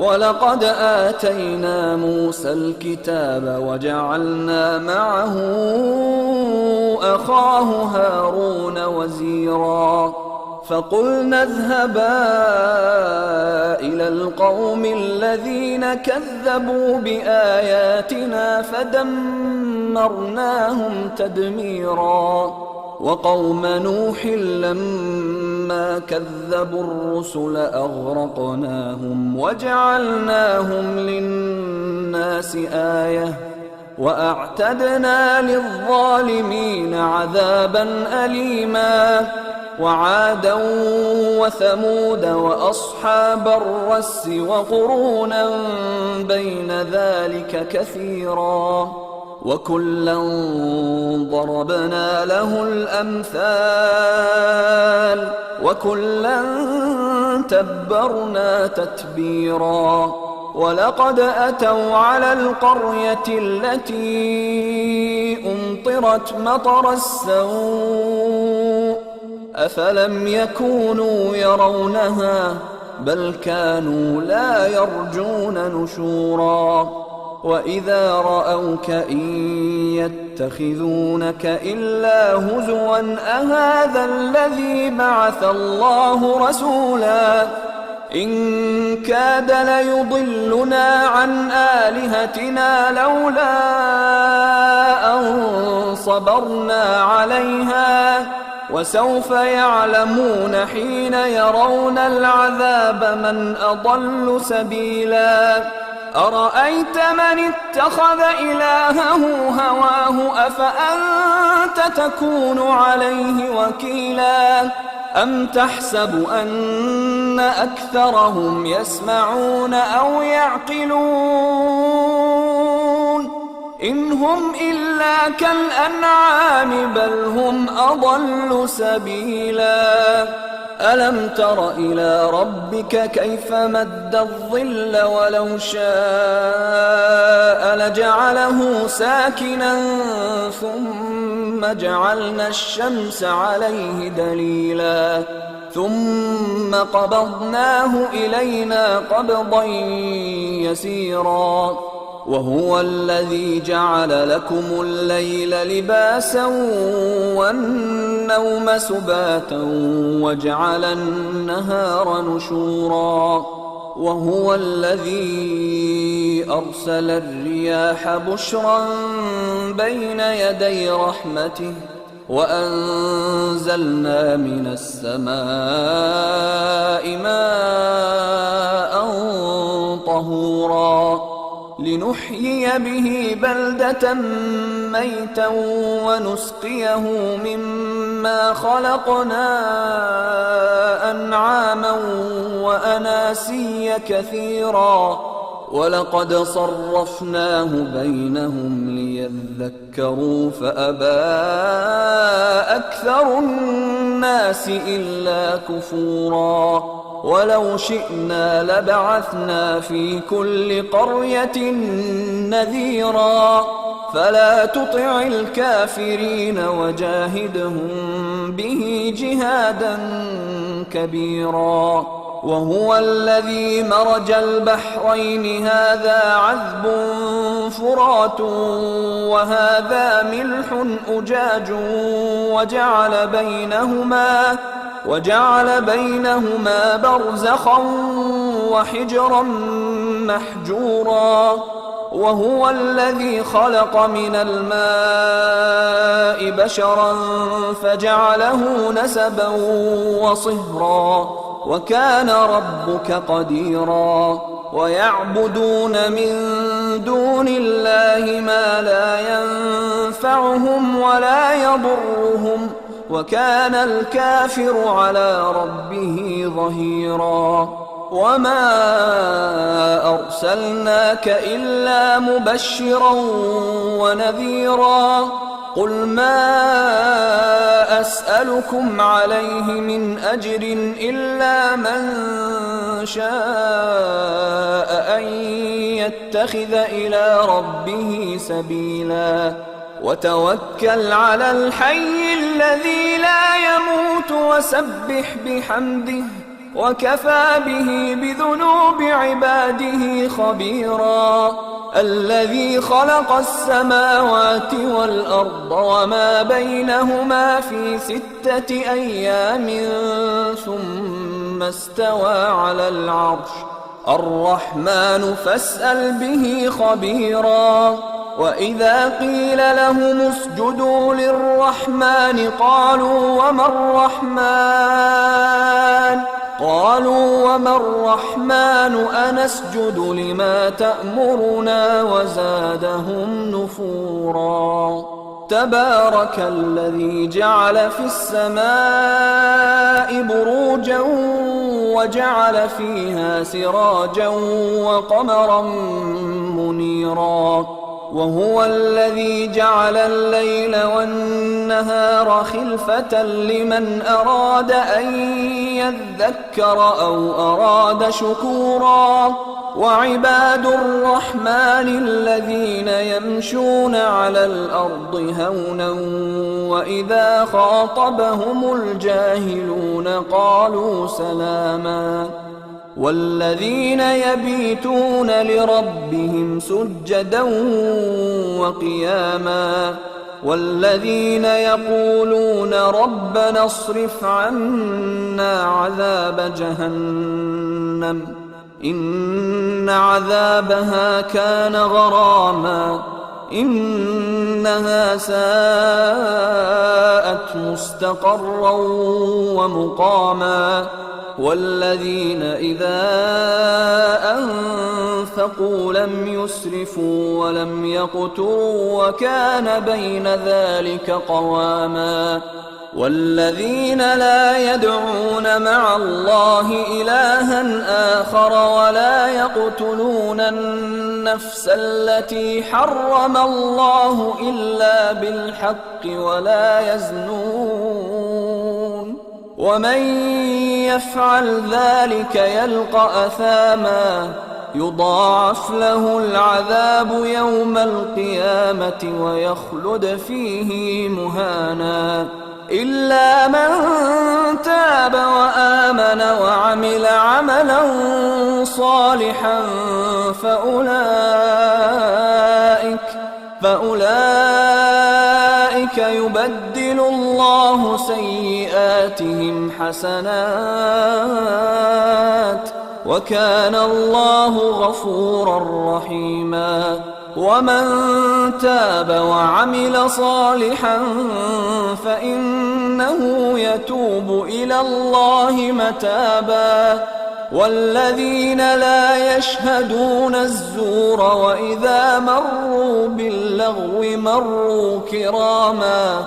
ولقد آتينا موسى الكتاب وجعلنا معه أخاه هارون وزيرا فقلنا اذهبا إلى القوم الذين كذبوا بآياتنا فدمرناهم تدميرا وقوم نوح لما كذبوا الرسل أغرقناهم وجعلناهم للناس آية وأعتدنا للظالمين عذابا أليما وعادا وثمود وأصحاب الرس وقرونا بين ذلك كثيرا وكلا ضربنا له الأمثال وكلا تبرنا تتبيرا ولقد أتوا على القرية التي أمطرت مطر السوء أفلم يكونوا يرونها بل كانوا لا يرجون نشورا وإذا رأوك إن يتخذونك إلا هزوا أهذا الذي بعث الله رسولا إن كاد ليضلنا عن آلهتنا لولا أن صبرنا عليها وسوف يعلمون حين يرون العذاب من أضل سبيلا أرأيت من اتخذ إلهه هواه أفأنت تكون عليه وكيلا أم تحسب أن أكثرهم يسمعون أو يعقلون إن هم إلا كالأنعام بل هم أضل سبيلا ألم تر إلى ربك كيف مد الظل ولو شاء لجعله ساكنا ثم جعلنا الشمس عليه دليلا ثم قبضناه إلينا قبضا يسيرا وهو الذي جعل لكم الليل لباسا والنوم سباتا وجعل النهار نشورا وهو الذي أرسل الرياح بشرا بين يدي رحمته وأنزلنا من السماء ماء طهورا لنحيي به بلدة ميتا ونسقيه مما خلقنا أنعاما وأناسيا كثيرا ولقد صرفناه بينهم ليذكروا فأبى أكثر الناس إلا كفورا ولو شئنا لبعثنا في كل قرية نذيرا فلا تطع الكافرين وجاهدهم به جهادا كبيرا وهو الذي مرج البحرين هذا عذب فرات وهذا ملح أجاج وجعل بينهما برزخا وحجرا محجورا وهو الذي خلق من الماء بشرا فجعله نسبا وصهرا وكان ربك قديرا ويعبدون من دون الله ما لا ينفعهم ولا يضرهم وكان الكافر على ربه ظهيرا وما أرسلناك إلا مبشرا ونذيرا قل ما أسألكم عليه من أجر إلا من شاء أن يتخذ إلى ربه سبيلا وتوكل على الحي الذي لا يموت وكفى به بذنوب عباده خبيرا الذي خلق السماوات والأرض وما بينهما في 6 أيام ثم استوى على العرش الرحمن فاسأل به خبيرا وإذا قيل لهم اسجدوا للرحمن قالوا وما الرحمن أنسجد لما تأمرنا وزادهم نفورا تبارك الذي جعل في السماء بروجا وجعل فيها سراجا وقمرا منيرا وهو الذي جعل الليل والنهار خلفة لمن أراد أن يذكر أو أراد شكورا وعباد الرحمن الذين يمشون على الأرض هونا وإذا خاطبهم الجاهلون قالوا سلاما والذين يبيتون لربهم سجدا وقياما والذين يقولون ربنا اصرف عنا عذاب جهنم إن عذابها كان غراما إنها ساءت مستقرا ومقاما والذين إذا أنفقوا لم يسرفوا ولم يقتروا وكان بين ذلك قواما والذين لا يدعون مع الله إلها آخر ولا يقتلون النفس التي حرم الله إلا بالحق ولا يزنون ومن يفعل ذلك يلقى أثاما يضاعف له العذاب يوم القيامة ويخلد فيه مهانا إلا من تاب وآمن وعمل عملا صالحا فأولئك يبدل الله سيئاتهم حسنات وكان الله غفورا رحيما ومن تاب وعمل صالحا فإنه يتوب إلى الله متابا والذين لا يشهدون الزور وإذا مروا باللغو مروا كراما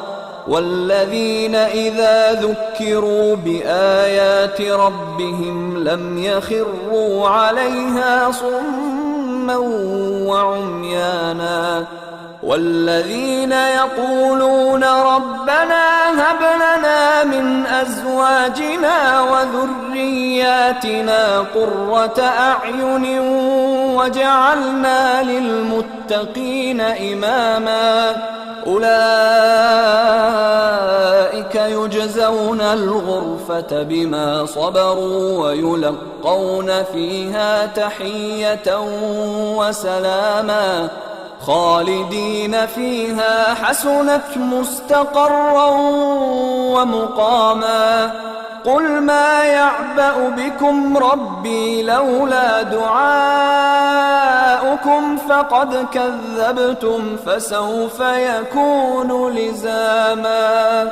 والذين إذا ذكروا بآيات ربهم لم يخروا عليها صما وعميانا والذين يقولون ربنا هب لنا من أزواجنا وذرياتنا قرة أعين وجعلنا للمتقين إماما أولئك يجزون الغرفة بما صبروا ويلقون فيها تحية وسلاما خالدين فيها حسنت مستقرا ومقاما قل ما يعبأ بكم ربي لولا دعاؤكم فقد كذبتم فسوف يكون لزاما